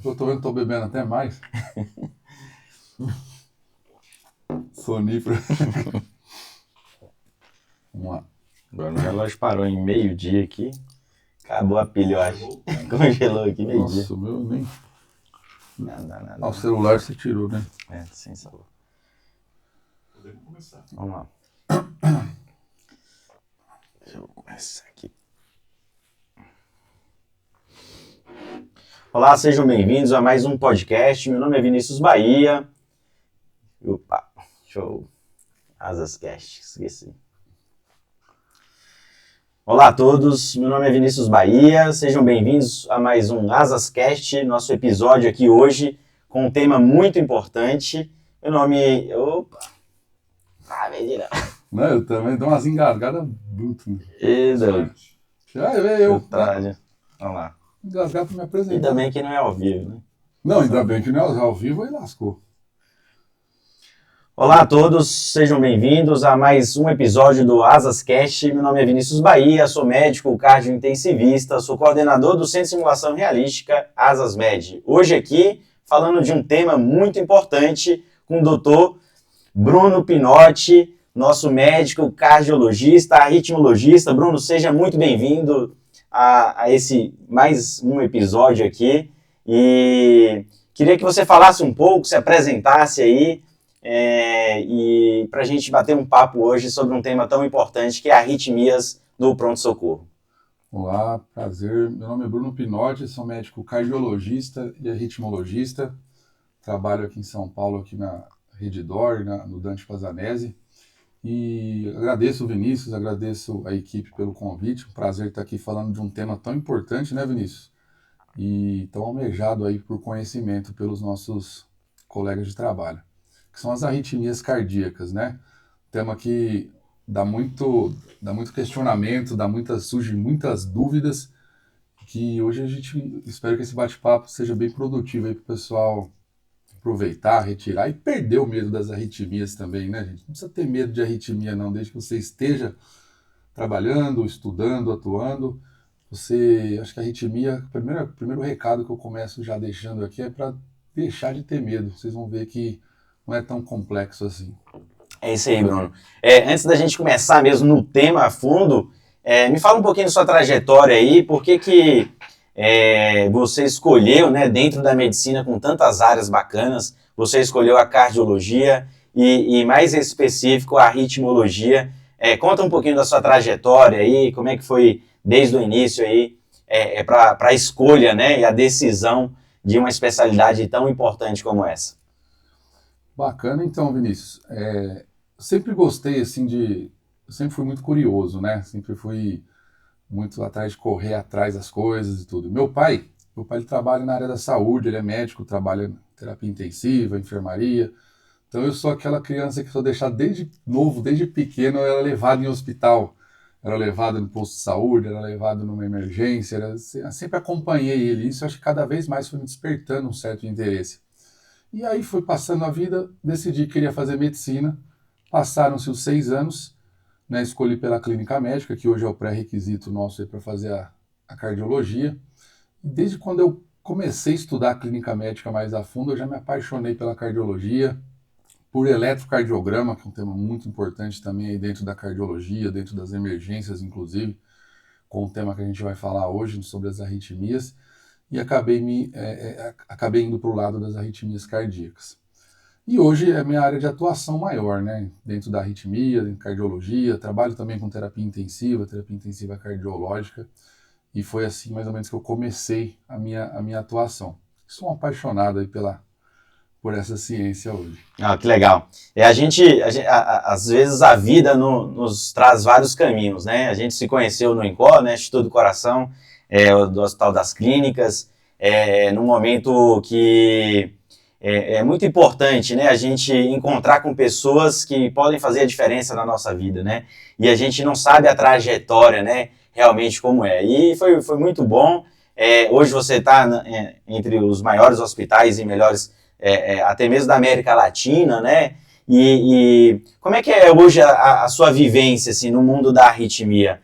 Eu tô vendo que tô bebendo até mais. Sonífero. Vamos lá. Agora o relógio parou em meio-dia aqui. Acabou a pilha, eu acho. Congelou aqui meio-dia. Nossa, o meu nem... Nada. Ah, o celular você tirou, né? É, sem sabor. Podemos começar. Vamos lá. Deixa eu começar aqui. Olá, sejam bem-vindos a mais um podcast. Meu nome é Vinícius Bahia. Opa, show. Asascast, esqueci. Olá a todos, meu nome é Vinícius Bahia. Sejam bem-vindos a mais um Asascast, nosso episódio aqui hoje com um tema muito importante. Meu nome... Opa! Ah, mentira. Não, eu também dou umas engasgadas brutas. Né? Eu trago. Vamos lá. Engasgar pra me apresentar. Ainda bem que não é ao vivo, né? Não, ainda bem que não é ao vivo e lascou. Olá a todos, sejam bem-vindos a mais um episódio do Asascast. Meu nome é Vinícius Bahia, sou médico cardiointensivista, sou coordenador do Centro de Simulação Realística AsasMed. Hoje aqui, falando de um tema muito importante com o Dr. Bruno Pinotti, nosso médico cardiologista, arritmologista. Bruno, seja muito bem-vindo a esse mais um episódio aqui. E queria que você falasse um pouco, se apresentasse aí, e para a gente bater um papo hoje sobre um tema tão importante que é arritmias no pronto-socorro. Olá, prazer. Meu nome é Bruno Pinotti, sou médico cardiologista e arritmologista. Trabalho aqui em São Paulo, aqui na Rede Dor, no Dante Pazanese. E agradeço o Vinícius, agradeço a equipe pelo convite. Um prazer estar aqui falando de um tema tão importante, né, Vinícius? E tão almejado aí por conhecimento pelos nossos colegas de trabalho, que são as arritmias cardíacas, né? Tema que dá muito questionamento, surgem muitas dúvidas, que hoje a gente espera que esse bate-papo seja bem produtivo aí para o pessoal aproveitar, retirar e perder o medo das arritmias também, né, gente? Não precisa ter medo de arritmia não, desde que você esteja trabalhando, estudando, atuando. Acho que a arritmia, o primeiro recado que eu começo já deixando aqui é para deixar de ter medo. Vocês vão ver que não é tão complexo assim. É isso aí, Bruno. Antes da gente começar mesmo no tema a fundo, me fala um pouquinho da sua trajetória aí, por que você escolheu, né, dentro da medicina com tantas áreas bacanas, você escolheu a cardiologia e mais específico, a arritmologia. Conta um pouquinho da sua trajetória aí, como é que foi desde o início aí, para a escolha, né, e a decisão de uma especialidade tão importante como essa. Bacana, então, Vinícius. Eu sempre gostei, assim, eu sempre fui muito curioso, né? Sempre fui muito atrás de correr atrás das coisas e tudo. Meu pai ele trabalha na área da saúde, ele é médico, trabalha em terapia intensiva, enfermaria. Então eu sou aquela criança que sou deixado desde novo, desde pequeno, eu era levado em hospital, era levado no posto de saúde, era levado numa emergência, eu sempre acompanhei ele. Isso acho que cada vez mais foi me despertando um certo interesse. E aí foi passando a vida, decidi que queria fazer medicina, passaram-se os 6 anos, né, escolhi pela clínica médica, que hoje é o pré-requisito nosso para fazer a cardiologia. E desde quando eu comecei a estudar a clínica médica mais a fundo, eu já me apaixonei pela cardiologia, por eletrocardiograma, que é um tema muito importante também aí dentro da cardiologia, dentro das emergências, inclusive, com o tema que a gente vai falar hoje sobre as arritmias, e acabei indo para o lado das arritmias cardíacas. E hoje é a minha área de atuação maior, né? Dentro da arritmia, em cardiologia, trabalho também com terapia intensiva cardiológica, e foi assim mais ou menos que eu comecei a minha atuação. Sou um apaixonado aí por essa ciência hoje. Ah, que legal. Às vezes a vida nos traz vários caminhos, né? A gente se conheceu no INCOR, né? Instituto do Coração, do Hospital das Clínicas, num momento que é muito importante, né, a gente encontrar com pessoas que podem fazer a diferença na nossa vida, né, e a gente não sabe a trajetória, né, realmente como é, e foi muito bom. Hoje você está entre os maiores hospitais e melhores, até mesmo da América Latina, né, e como é que é hoje a sua vivência, assim, no mundo da arritmia?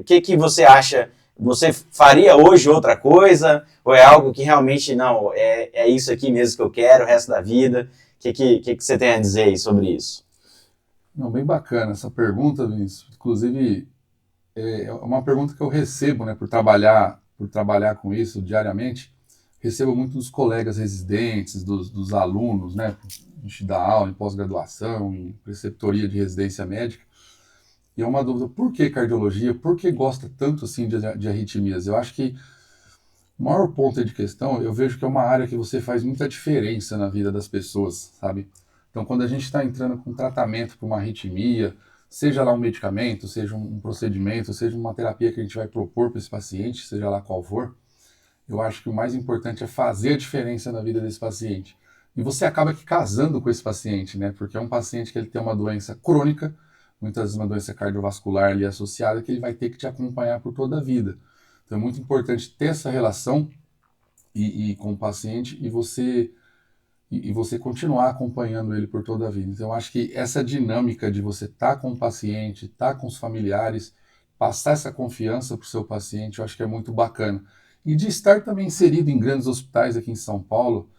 O que você acha você faria hoje outra coisa? Ou é algo que realmente, não, é isso aqui mesmo que eu quero o resto da vida? O que você tem a dizer aí sobre isso? Não, bem bacana essa pergunta, Vinícius. Inclusive, é uma pergunta que eu recebo, né, por trabalhar com isso diariamente. Recebo muito dos colegas residentes, dos alunos, né? A gente dá aula em pós-graduação, em preceptoria de residência médica. E é uma dúvida, por que cardiologia? Por que gosta tanto assim de arritmias? Eu acho que o maior ponto aí de questão, eu vejo que é uma área que você faz muita diferença na vida das pessoas, sabe? Então, quando a gente está entrando com tratamento para uma arritmia, seja lá um medicamento, seja um procedimento, seja uma terapia que a gente vai propor para esse paciente, seja lá qual for, eu acho que o mais importante é fazer a diferença na vida desse paciente. E você acaba que casando com esse paciente, né? Porque é um paciente que ele tem uma doença crônica, muitas vezes uma doença cardiovascular ali associada, que ele vai ter que te acompanhar por toda a vida. Então é muito importante ter essa relação com o paciente e você continuar acompanhando ele por toda a vida. Então eu acho que essa dinâmica de você estar com o paciente, estar com os familiares, passar essa confiança para o seu paciente, eu acho que é muito bacana. E de estar também inserido em grandes hospitais aqui em São Paulo,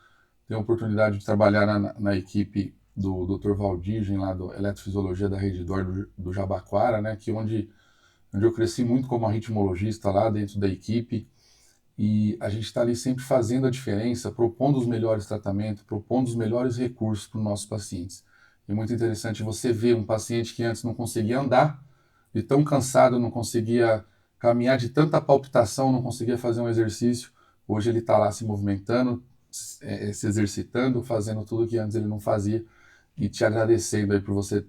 tenho a oportunidade de trabalhar na equipe do Dr. Valdirgem, lá do Eletrofisiologia da Rede D'Or do Jabaquara, né, que onde eu cresci muito como arritmologista lá dentro da equipe, e a gente está ali sempre fazendo a diferença, propondo os melhores tratamentos, propondo os melhores recursos para os nossos pacientes. É muito interessante você ver um paciente que antes não conseguia andar, de tão cansado, não conseguia caminhar, de tanta palpitação, não conseguia fazer um exercício. Hoje ele está lá se movimentando, se exercitando, fazendo tudo que antes ele não fazia, e te agradecendo aí por você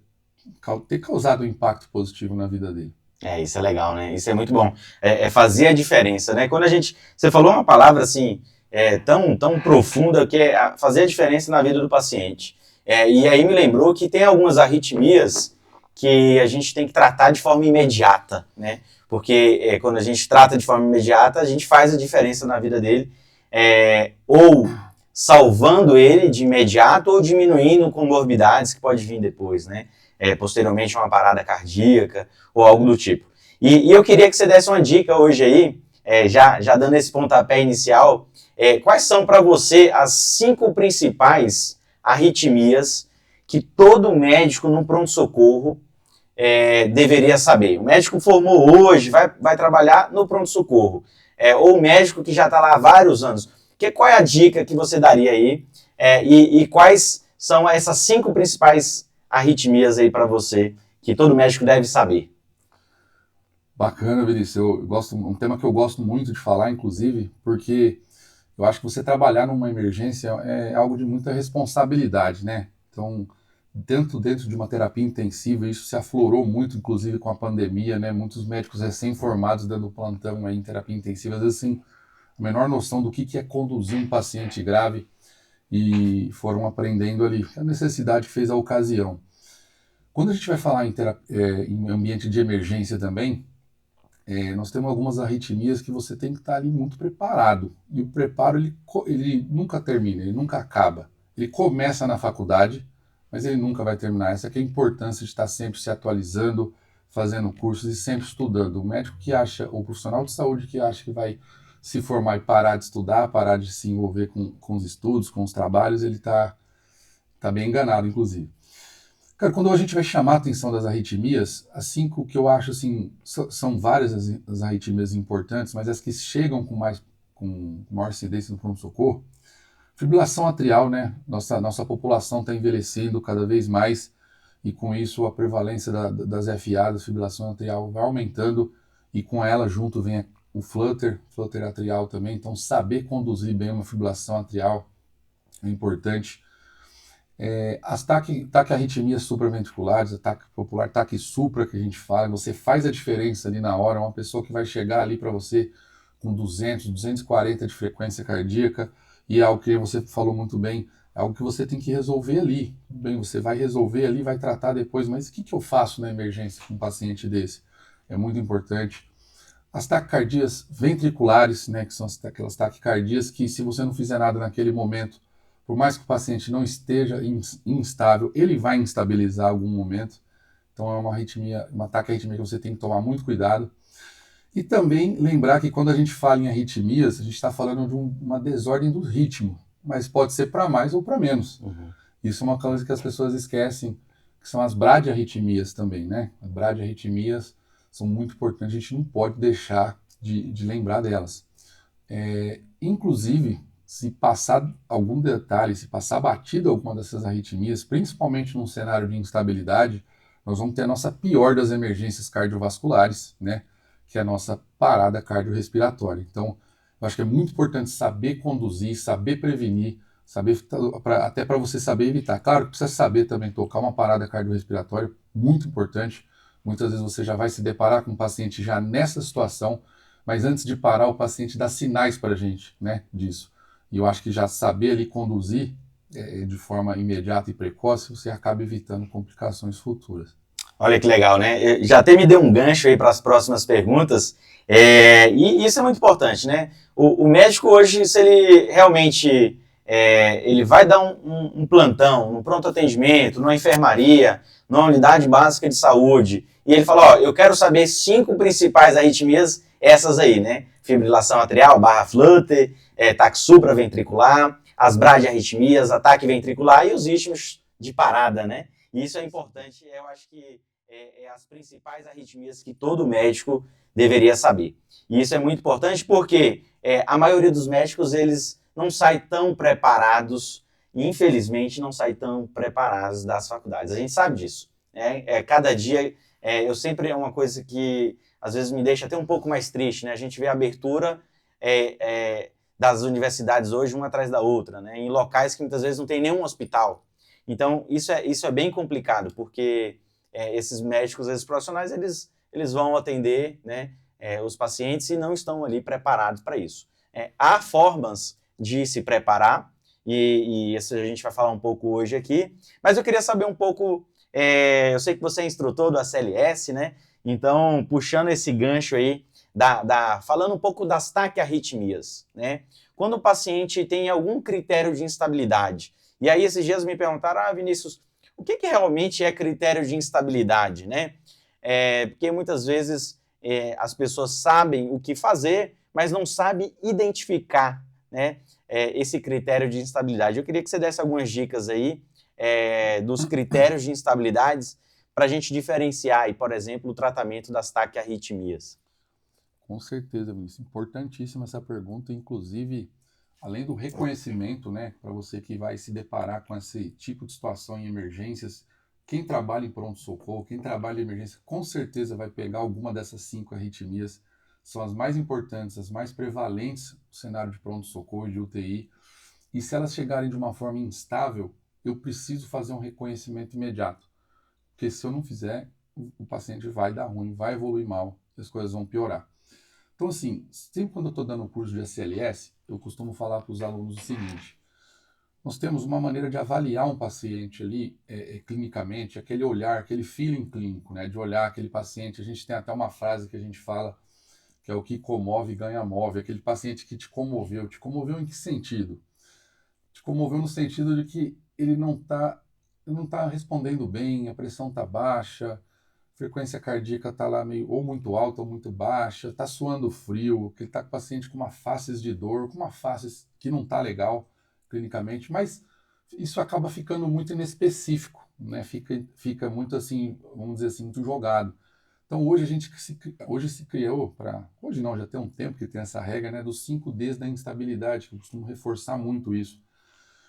ter causado um impacto positivo na vida dele. Isso é legal, né? Isso é muito bom. É fazer a diferença, né? Quando você falou uma palavra assim, tão profunda, que é fazer a diferença na vida do paciente. E aí me lembrou que tem algumas arritmias que a gente tem que tratar de forma imediata, né? Porque quando a gente trata de forma imediata, a gente faz a diferença na vida dele, ou salvando ele de imediato ou diminuindo comorbidades que pode vir depois, né? Posteriormente uma parada cardíaca ou algo do tipo. E eu queria que você desse uma dica hoje aí, já dando esse pontapé inicial, quais são para você as 5 principais arritmias que todo médico no pronto-socorro deveria saber? O médico formou hoje, vai trabalhar no pronto-socorro, ou o médico que já está lá há vários anos. Qual é a dica que você daria aí? E quais são essas 5 principais arritmias aí para você, que todo médico deve saber? Bacana, Vinícius. Um tema que eu gosto muito de falar, inclusive, porque eu acho que você trabalhar numa emergência é algo de muita responsabilidade, né? Então, dentro de uma terapia intensiva, isso se aflorou muito, inclusive com a pandemia, né? Muitos médicos recém-formados dando plantão aí em terapia intensiva, às vezes, assim, a menor noção do que é conduzir um paciente grave, e foram aprendendo ali a necessidade que fez a ocasião. Quando a gente vai falar em ambiente de emergência também, nós temos algumas arritmias que você tem que estar ali muito preparado. E o preparo, ele nunca termina, ele nunca acaba. Ele começa na faculdade, mas ele nunca vai terminar. Essa que é a importância de estar sempre se atualizando, fazendo cursos e sempre estudando. O médico que acha, ou o profissional de saúde que acha que vai se formar e parar de estudar, parar de se envolver com os estudos, com os trabalhos, ele está bem enganado, inclusive. Cara, quando a gente vai chamar a atenção das arritmias, as 5 que eu acho, assim, são várias as arritmias importantes, mas as que chegam com maior incidência no pronto-socorro, fibrilação atrial, né? Nossa população está envelhecendo cada vez mais, e com isso a prevalência das FA, da fibrilação atrial, vai aumentando, e com ela junto vem o flutter atrial também. Então saber conduzir bem uma fibrilação atrial é importante. As taquiarritmias supraventriculares, ataque popular, taque supra que a gente fala, você faz a diferença ali na hora. Uma pessoa que vai chegar ali para você com 200, 240 de frequência cardíaca, e é algo que você falou muito bem, é algo que você tem que resolver ali. Bem, você vai resolver ali, vai tratar depois, mas o que eu faço na emergência com um paciente desse? É muito importante. As taquicardias ventriculares, né, que são aquelas taquicardias que, se você não fizer nada naquele momento, por mais que o paciente não esteja instável, ele vai instabilizar em algum momento. Então é uma taquiarritmia que você tem que tomar muito cuidado. E também lembrar que quando a gente fala em arritmias, a gente está falando de uma desordem do ritmo, mas pode ser para mais ou para menos. Uhum. Isso é uma coisa que as pessoas esquecem, que são as bradiarritmias também, né? As bradiarritmias são muito importantes, a gente não pode deixar de lembrar delas. Inclusive, se passar algum detalhe, se passar batido alguma dessas arritmias, principalmente num cenário de instabilidade, nós vamos ter a nossa pior das emergências cardiovasculares, né? Que é a nossa parada cardiorrespiratória. Então, eu acho que é muito importante saber conduzir, saber prevenir, saber até para você saber evitar. Claro que precisa saber também tocar uma parada cardiorrespiratória, muito importante. Muitas vezes você já vai se deparar com um paciente já nessa situação, mas antes de parar, o paciente dá sinais para a gente, né, disso. E eu acho que já saber ali conduzir de forma imediata e precoce, você acaba evitando complicações futuras. Olha que legal, né? Já até me deu um gancho aí para as próximas perguntas. E isso é muito importante, né? O médico hoje, se ele realmente ele vai dar um plantão, um pronto atendimento, numa enfermaria, numa unidade básica de saúde, e ele fala, ó, eu quero saber 5 principais arritmias, essas aí, né? Fibrilação atrial, barra flutter, ataque supraventricular, as bradiarritmias, ataque ventricular e os ritmos de parada, né? E isso é importante, eu acho que as principais arritmias que todo médico deveria saber. E isso é muito importante porque a maioria dos médicos, eles não saem tão preparados, infelizmente, não saem tão preparados das faculdades. A gente sabe disso. Cada dia, eu sempre é uma coisa que às vezes me deixa até um pouco mais triste, né? A gente vê a abertura das universidades hoje, uma atrás da outra, né? Em locais que muitas vezes não tem nenhum hospital. Então, isso é bem complicado, porque esses médicos, esses profissionais, eles vão atender, né, os pacientes e não estão ali preparados para isso. Há formas de se preparar, e isso a gente vai falar um pouco hoje aqui, mas eu queria saber um pouco, eu sei que você é instrutor do ACLS, né, então, puxando esse gancho aí, falando um pouco das taquiarritmias, né, quando o paciente tem algum critério de instabilidade, e aí esses dias me perguntaram, Vinícius, o que realmente é critério de instabilidade, né? Porque muitas vezes as pessoas sabem o que fazer, mas não sabem identificar, né, esse critério de instabilidade. Eu queria que você desse algumas dicas aí dos critérios de instabilidades para a gente diferenciar, aí, por exemplo, o tratamento das taquiarritmias. Com certeza, Vinícius. Importantíssima essa pergunta, inclusive, além do reconhecimento, né, para você que vai se deparar com esse tipo de situação em emergências, quem trabalha em pronto-socorro, quem trabalha em emergência, com certeza vai pegar alguma dessas 5 arritmias. São as mais importantes, as mais prevalentes no cenário de pronto-socorro e de UTI. E se elas chegarem de uma forma instável, eu preciso fazer um reconhecimento imediato. Porque se eu não fizer, o paciente vai dar ruim, vai evoluir mal, e as coisas vão piorar. Então, assim, sempre quando eu estou dando um curso de ACLS, eu costumo falar para os alunos o seguinte: nós temos uma maneira de avaliar um paciente ali, clinicamente, aquele olhar, aquele feeling clínico, né, de olhar aquele paciente. A gente tem até uma frase que a gente fala, que é o que comove ganha move, aquele paciente que te comoveu em que sentido? Te comoveu no sentido de que ele não tá respondendo bem, a pressão está baixa, frequência cardíaca está lá meio ou muito alta ou muito baixa, está suando frio, que ele está com o paciente com uma face de dor, com uma face que não está legal clinicamente, mas isso acaba ficando muito inespecífico, né? Fica muito assim, vamos dizer assim, muito jogado. Então hoje se criou hoje não, já tem um tempo que tem essa regra, né, dos 5 Ds da instabilidade, que eu costumo reforçar muito isso.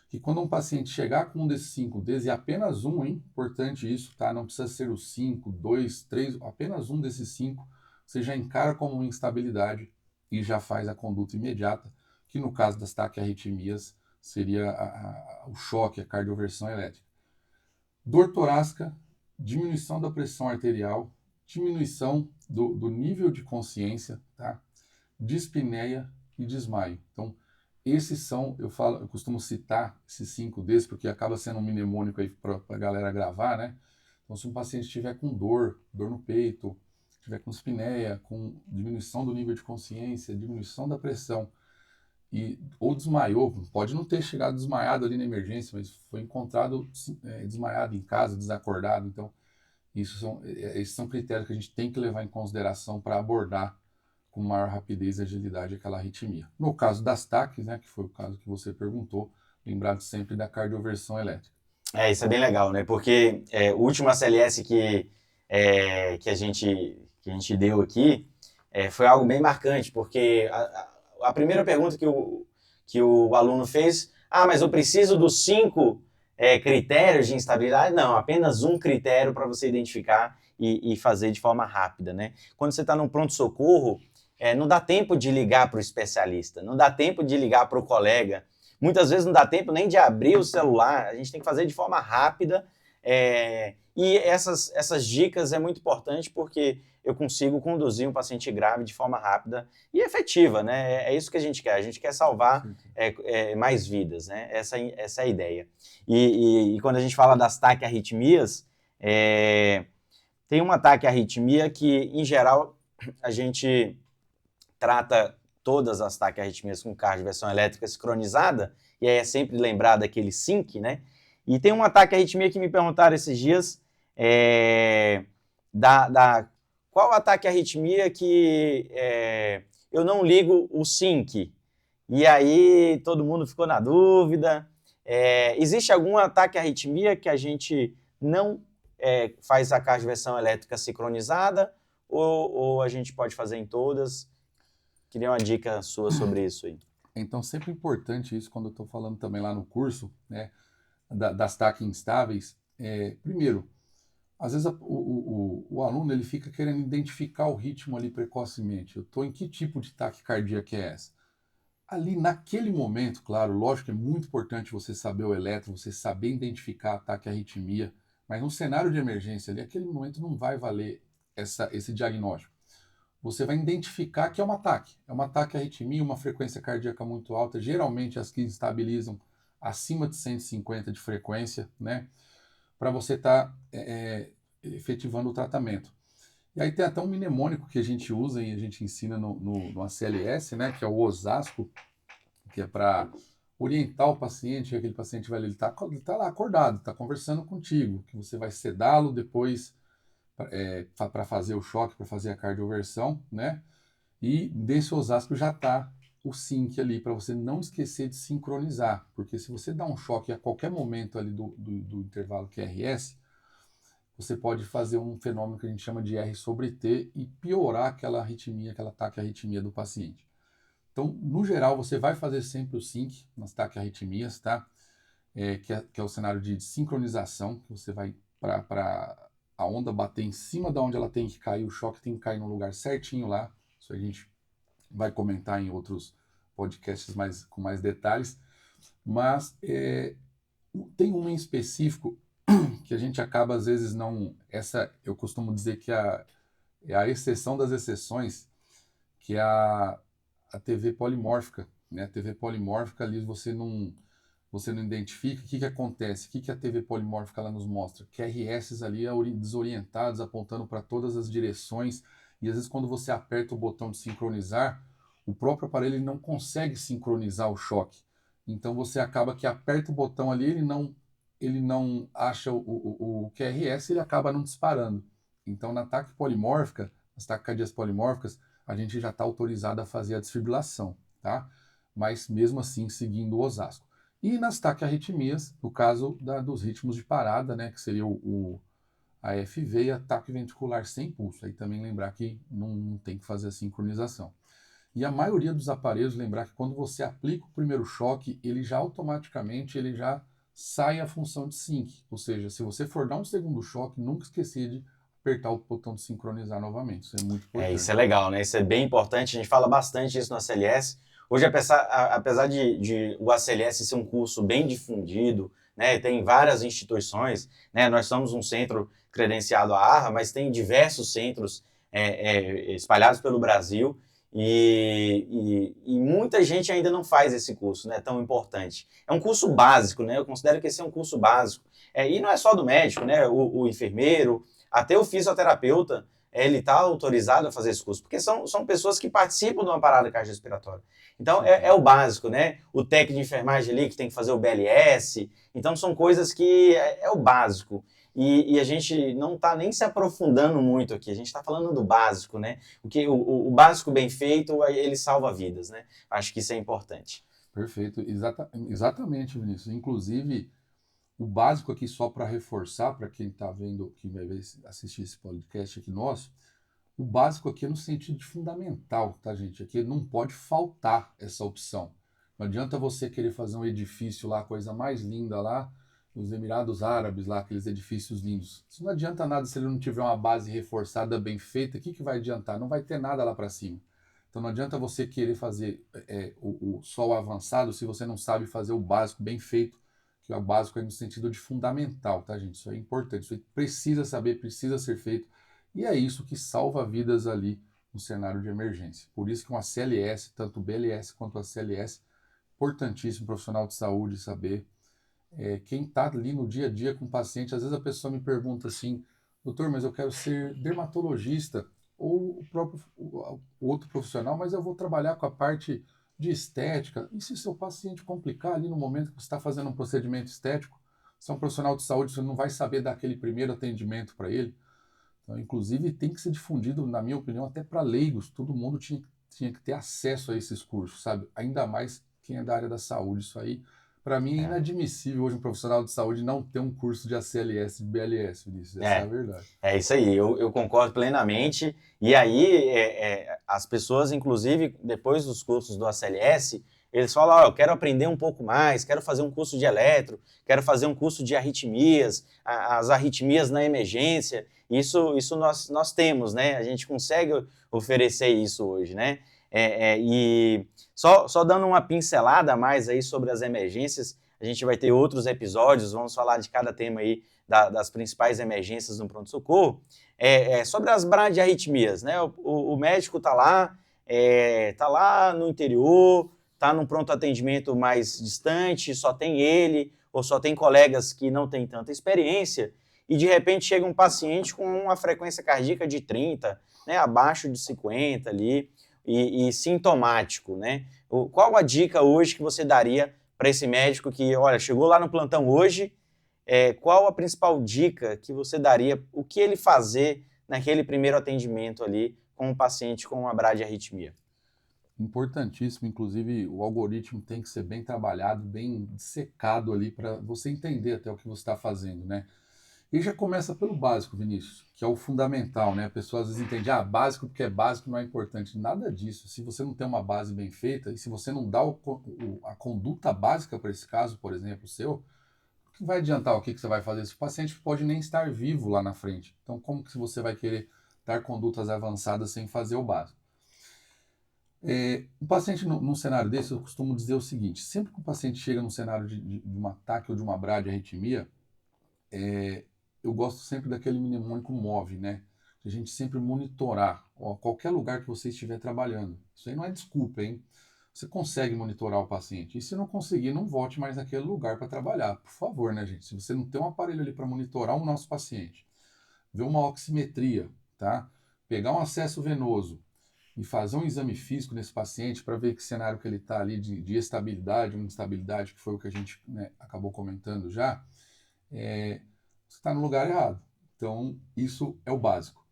Que quando um paciente chegar com um desses 5 Ds, e apenas um, hein? Importante isso, tá? Não precisa ser os 5, 2, 3, apenas um desses 5, você já encara como uma instabilidade e já faz a conduta imediata, que no caso das taquiarritmias seria o choque, a cardioversão elétrica. Dor torácica, diminuição da pressão arterial, diminuição do nível de consciência, tá? Dispneia e desmaio. Então, esses são, eu costumo citar esses 5 Ds, porque acaba sendo um mnemônico aí para a galera gravar, né? Então, se um paciente estiver com dor no peito, estiver com dispneia, com diminuição do nível de consciência, diminuição da pressão, ou desmaiou, pode não ter chegado desmaiado ali na emergência, mas foi encontrado desmaiado em casa, desacordado. Então, esses são critérios que a gente tem que levar em consideração para abordar com maior rapidez e agilidade aquela arritmia. No caso das TACs, né, que foi o caso que você perguntou, lembrado sempre da cardioversão elétrica. Isso é bem legal, né? Porque o último ACLS que a gente deu aqui foi algo bem marcante, porque a primeira pergunta que o aluno fez, mas eu preciso dos 5 critérios de instabilidade? Não, apenas um critério para você identificar e fazer de forma rápida, né? Quando você está num pronto-socorro, não dá tempo de ligar para o especialista, não dá tempo de ligar para o colega, muitas vezes não dá tempo nem de abrir o celular, a gente tem que fazer de forma rápida, e essas dicas é muito importante porque eu consigo conduzir um paciente grave de forma rápida e efetiva, né? É isso que a gente quer salvar mais vidas, né? Essa é a ideia. E quando a gente fala das taquiarritmias, tem uma taquiarritmia que, em geral, a gente trata todas as taquiarritmias com cardioversão elétrica sincronizada, e aí é sempre lembrar daquele SYNC, né? E tem uma taquiarritmia que me perguntaram esses dias, qual a taquiarritmia que eu não ligo o SYNC? E aí todo mundo ficou na dúvida. Existe alguma taquiarritmia que a gente não faz a cardioversão elétrica sincronizada, ou a gente pode fazer em todas? Queria uma dica sua sobre isso aí. Então, sempre importante isso, quando eu estou falando também lá no curso, né, das TAC instáveis. Primeiro, às vezes o aluno ele fica querendo identificar o ritmo ali precocemente. Eu estou em que tipo de taquicardia que é essa? Ali, naquele momento, claro, lógico que é muito importante você saber o eletro, você saber identificar a taquiarritmia, mas num cenário de emergência ali, aquele momento não vai valer esse diagnóstico. Você vai identificar que é uma taquiarritmia, uma frequência cardíaca muito alta, geralmente as que estabilizam acima de 150 de frequência, né, para você estar efetivando o tratamento. E aí tem até um mnemônico que a gente usa e a gente ensina no ACLS, né, que é o OSASCO, que é para orientar o paciente, que aquele paciente ele tá lá acordado, está conversando contigo, que você vai sedá-lo depois para fazer o choque, para fazer a cardioversão, né? E desse OSASCO já está o SYNC ali, para você não esquecer de sincronizar, porque se você dá um choque a qualquer momento ali do intervalo QRS, você pode fazer um fenômeno que a gente chama de R sobre T e piorar aquela arritmia, aquela taquiarritmia do paciente. Então, no geral, você vai fazer sempre o SYNC nas taquiarritmias, tá? Que é o cenário de sincronização, que você vai para a onda bater em cima da onde ela tem que cair, o choque tem que cair no lugar certinho lá. Isso a gente vai comentar em outros podcasts com mais detalhes. Mas tem uma em específico que a gente acaba, às vezes, não... eu costumo dizer que é a exceção das exceções, que é a TV polimórfica. Né? A TV polimórfica, ali você não identifica. O que acontece? O que a TV polimórfica ela nos mostra? QRS ali desorientados, apontando para todas as direções, e às vezes quando você aperta o botão de sincronizar, o próprio aparelho ele não consegue sincronizar o choque. Então você acaba que aperta o botão ali, ele não acha o QRS, ele acaba não disparando. Então na TAC polimórfica, nas taquicardias polimórficas, a gente já está autorizado a fazer a desfibrilação, tá? Mas mesmo assim seguindo o OSASCO. E nas taquiarritmias, no caso dos ritmos de parada, né, que seria a FV e ataque ventricular sem pulso. Aí também lembrar que não tem que fazer a sincronização. E a maioria dos aparelhos, lembrar que quando você aplica o primeiro choque, ele já automaticamente sai a função de sync. Ou seja, se você for dar um segundo choque, nunca esquecer de apertar o botão de sincronizar novamente. Isso é muito importante. Isso é legal, né? Isso é bem importante. A gente fala bastante isso no ACLS. Hoje, apesar de o ACLS ser um curso bem difundido, né, tem várias instituições, né, nós somos um centro credenciado à ARRA, mas tem diversos centros espalhados pelo Brasil e muita gente ainda não faz esse curso, né, tão importante. É um curso básico, né, eu considero que esse é um curso básico. E não é só do médico, né, o enfermeiro, até o fisioterapeuta, ele está autorizado a fazer esse curso, porque são pessoas que participam de uma parada cardiorrespiratória. Então, é o básico, né? O técnico de enfermagem ali que tem que fazer o BLS. Então, são coisas que é o básico. e a gente não está nem se aprofundando muito aqui, a gente está falando do básico, né? Porque o básico bem feito, ele salva vidas, né? Acho que isso é importante. Perfeito, exatamente, Vinícius. Inclusive, o básico aqui, só para reforçar, para quem está vendo, que vai assistir esse podcast aqui nosso, o básico aqui é no sentido de fundamental, tá, gente? Aqui não pode faltar essa opção. Não adianta você querer fazer um edifício lá, a coisa mais linda lá, nos Emirados Árabes, lá, aqueles edifícios lindos. Isso não adianta nada se ele não tiver uma base reforçada, bem feita. O que vai adiantar? Não vai ter nada lá para cima. Então não adianta você querer fazer só o avançado se você não sabe fazer o básico bem feito, que é o básico aí no sentido de fundamental, tá, gente? Isso é importante, isso aí precisa saber, precisa ser feito, e é isso que salva vidas ali no cenário de emergência. Por isso que uma CLS, tanto o BLS quanto a CLS, importantíssimo profissional de saúde saber. Quem está ali no dia a dia com o paciente, às vezes a pessoa me pergunta assim, doutor, mas eu quero ser dermatologista, ou o outro profissional, mas eu vou trabalhar com a parte de estética. E se seu paciente complicar ali no momento que você está fazendo um procedimento estético, você é um profissional de saúde, você não vai saber dar aquele primeiro atendimento para ele. Então, inclusive, tem que ser difundido, na minha opinião, até para leigos. Todo mundo tinha que ter acesso a esses cursos, sabe? Ainda mais quem é da área da saúde. Isso aí, para mim, é inadmissível hoje um profissional de saúde não ter um curso de ACLS e de BLS, Vinícius. Essa é a verdade. É isso aí, eu concordo plenamente. E aí, as pessoas, inclusive, depois dos cursos do ACLS, eles falam, eu quero aprender um pouco mais, quero fazer um curso de eletro, quero fazer um curso de arritmias, as arritmias na emergência. Isso nós temos, né? A gente consegue oferecer isso hoje, né? E só dando uma pincelada a mais aí sobre as emergências, a gente vai ter outros episódios, vamos falar de cada tema aí, das principais emergências no pronto-socorro, sobre as bradiarritmias, né? O médico está lá no interior, está num pronto atendimento mais distante, só tem ele, ou só tem colegas que não têm tanta experiência, e de repente chega um paciente com uma frequência cardíaca de 30, né, abaixo de 50 ali, e sintomático, né? Qual a dica hoje que você daria para esse médico que, olha, chegou lá no plantão hoje, qual a principal dica que você daria, o que ele fazer naquele primeiro atendimento ali com um paciente com uma bradiarritmia? Importantíssimo, inclusive o algoritmo tem que ser bem trabalhado, bem secado ali para você entender até o que você está fazendo, né? E já começa pelo básico, Vinícius, que é o fundamental, né? A pessoa às vezes entende, básico porque é básico, não é importante. Nada disso. Se você não tem uma base bem feita e se você não dá a conduta básica para esse caso, por exemplo, seu, o que vai adiantar o que você vai fazer? Esse paciente pode nem estar vivo lá na frente. Então, como que você vai querer dar condutas avançadas sem fazer o básico? Um paciente num cenário desse, eu costumo dizer o seguinte, sempre que o paciente chega num cenário de um ataque ou de uma bradiarritmia, eu gosto sempre daquele mnemônico MOVE, né? De a gente sempre monitorar, qualquer lugar que você estiver trabalhando. Isso aí não é desculpa, hein? Você consegue monitorar o paciente. E se não conseguir, não volte mais naquele lugar para trabalhar. Por favor, né, gente? Se você não tem um aparelho ali para monitorar o nosso paciente, ver uma oximetria, tá? Pegar um acesso venoso e fazer um exame físico nesse paciente para ver que cenário que ele está ali de estabilidade ou instabilidade, que foi o que a gente, né, acabou comentando já, você está no lugar errado. Então, isso é o básico.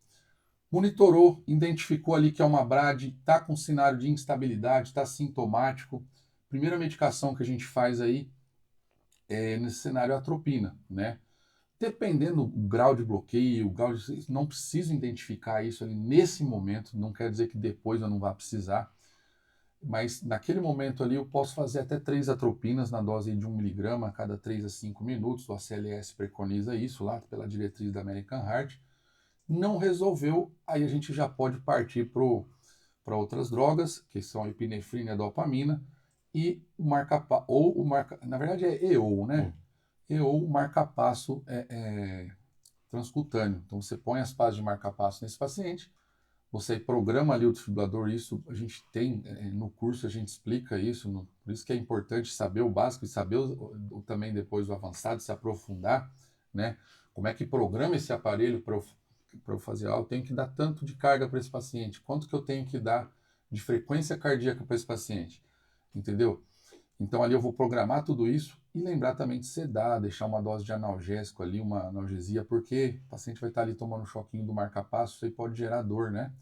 Monitorou, identificou ali que é uma BRAD, está com cenário de instabilidade, está sintomático. Primeira medicação que a gente faz aí nesse cenário é a atropina, né? Dependendo do grau de bloqueio, não preciso identificar isso ali nesse momento, não quer dizer que depois eu não vá precisar, mas naquele momento ali eu posso fazer até 3 atropinas na dose de 1 mg a cada 3 a 5 minutos, o ACLS preconiza isso lá pela diretriz da American Heart. Não resolveu, aí a gente já pode partir para outras drogas, que são a epinefrina e a dopamina, e na verdade é EO, né? EO, o marca-passo transcutâneo. Então você põe as passes de marca-passo nesse paciente, você programa ali o desfibrilador, isso a gente tem no curso, a gente explica isso, por isso que é importante saber o básico e saber também depois o avançado, se aprofundar, né? Como é que programa esse aparelho para eu fazer eu tenho que dar tanto de carga para esse paciente, quanto que eu tenho que dar de frequência cardíaca para esse paciente, entendeu? Então ali eu vou programar tudo isso e lembrar também de sedar, deixar uma dose de analgésico ali, uma analgesia, porque o paciente vai estar ali tomando um choquinho do marca-passo, isso aí pode gerar dor, né?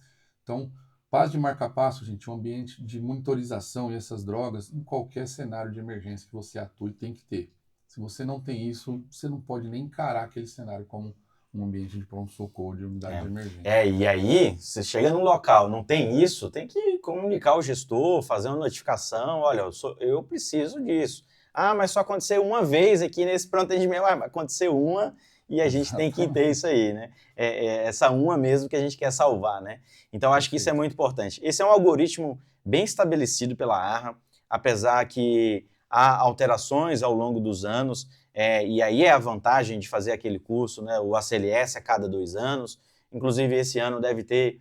Então, paz de marca-passo, gente, um ambiente de monitorização e essas drogas, em qualquer cenário de emergência que você atue, tem que ter. Se você não tem isso, você não pode nem encarar aquele cenário como um ambiente de pronto-socorro, de unidade de emergência. E aí, você chega num local, não tem isso, tem que comunicar ao gestor, fazer uma notificação, olha, eu preciso disso. Ah, mas só aconteceu uma vez aqui nesse pronto atendimento, aconteceu uma e a gente tem que ter isso aí, né? Essa uma mesmo que a gente quer salvar, né? Então, acho que isso é muito importante. Esse é um algoritmo bem estabelecido pela ARRA, apesar que há alterações ao longo dos anos, e aí é a vantagem de fazer aquele curso, né, o ACLS a cada 2 anos, inclusive esse ano deve ter,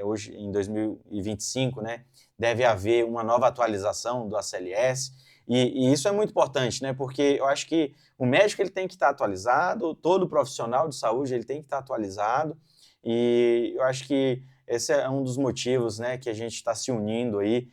hoje em 2025, né, deve haver uma nova atualização do ACLS, e isso é muito importante, né, porque eu acho que o médico ele tem que estar atualizado, todo profissional de saúde ele tem que estar atualizado, e eu acho que esse é um dos motivos, né, que a gente está se unindo aí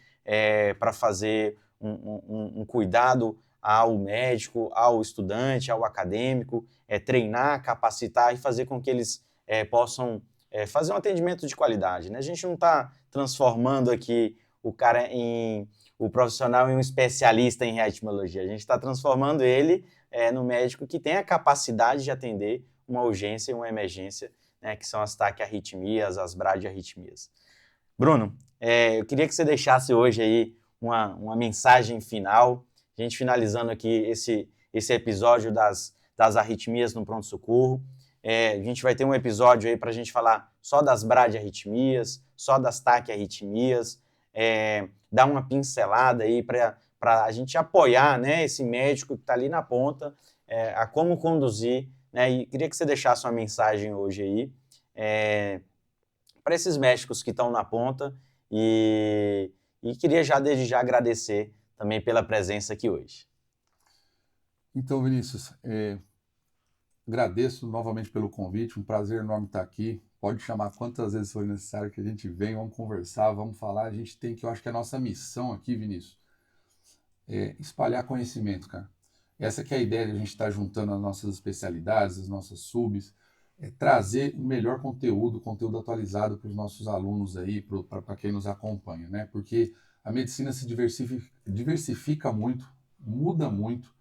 para fazer um cuidado ao médico, ao estudante, ao acadêmico, treinar, capacitar e fazer com que eles possam fazer um atendimento de qualidade, né? A gente não está transformando aqui o profissional em um especialista em reanimologia, a gente está transformando ele no médico que tem a capacidade de atender uma urgência e uma emergência, né, que são as taquiarritmias, as bradiarritmias. Bruno, eu queria que você deixasse hoje aí uma mensagem final, a gente finalizando aqui esse episódio das arritmias no pronto-socorro. A gente vai ter um episódio aí para a gente falar só das bradiarritmias, só das taquiarritmias, dar uma pincelada aí para a gente apoiar, né, esse médico que está ali na ponta, a como conduzir, né, e queria que você deixasse uma mensagem hoje aí para esses médicos que estão na ponta e queria desde já agradecer também pela presença aqui hoje. Então, Vinícius, agradeço novamente pelo convite, um prazer enorme estar aqui. Pode chamar quantas vezes for necessário que a gente venha, vamos conversar, vamos falar. A gente tem que, eu acho que a nossa missão aqui, Vinícius, é espalhar conhecimento, cara. Essa que é a ideia de a gente estar juntando as nossas especialidades, as nossas subs, trazer o melhor conteúdo atualizado para os nossos alunos aí, para quem nos acompanha, né? Porque a medicina se diversifica muito, muda muito.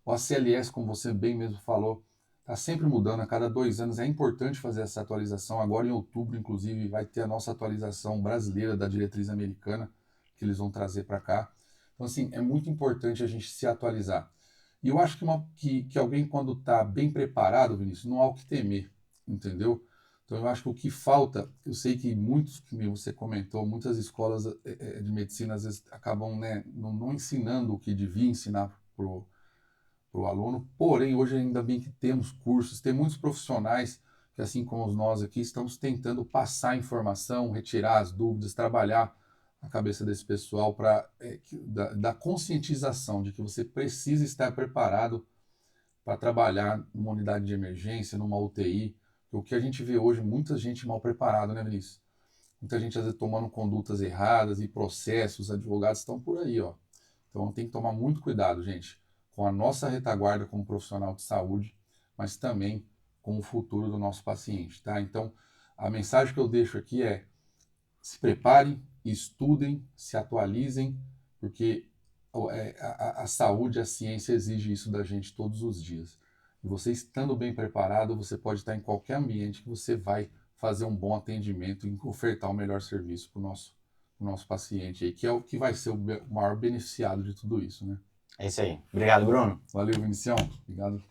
O ACLS, como você bem mesmo falou, está sempre mudando, a cada 2 anos. É importante fazer essa atualização. Agora em outubro, inclusive, vai ter a nossa atualização brasileira da diretriz americana, que eles vão trazer para cá. Então, assim, é muito importante a gente se atualizar. E eu acho que alguém, quando está bem preparado, Vinícius, não há o que temer, entendeu? Então, eu acho que o que falta, eu sei que muitos, como você comentou, muitas escolas de medicina, às vezes, acabam, né, não ensinando o que devia ensinar para o aluno, porém, hoje ainda bem que temos cursos, tem muitos profissionais que, assim como nós aqui, estamos tentando passar informação, retirar as dúvidas, trabalhar a cabeça desse pessoal para da conscientização de que você precisa estar preparado para trabalhar numa unidade de emergência, numa UTI. O que a gente vê hoje, muita gente mal preparada, né, Vinícius? Muita gente às vezes tomando condutas erradas e processos, advogados estão por aí, ó. Então tem que tomar muito cuidado, gente, com a nossa retaguarda como profissional de saúde, mas também com o futuro do nosso paciente, tá? Então, a mensagem que eu deixo aqui é: se preparem, estudem, se atualizem, porque a saúde, a ciência exige isso da gente todos os dias. E você estando bem preparado, você pode estar em qualquer ambiente que você vai fazer um bom atendimento e ofertar o melhor serviço para o nosso paciente aí, que é o que vai ser o maior beneficiado de tudo isso, né? É isso aí. Obrigado, Bruno. Valeu, Vinicião. Obrigado.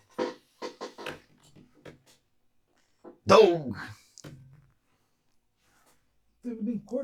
Doug! Teve nem cor.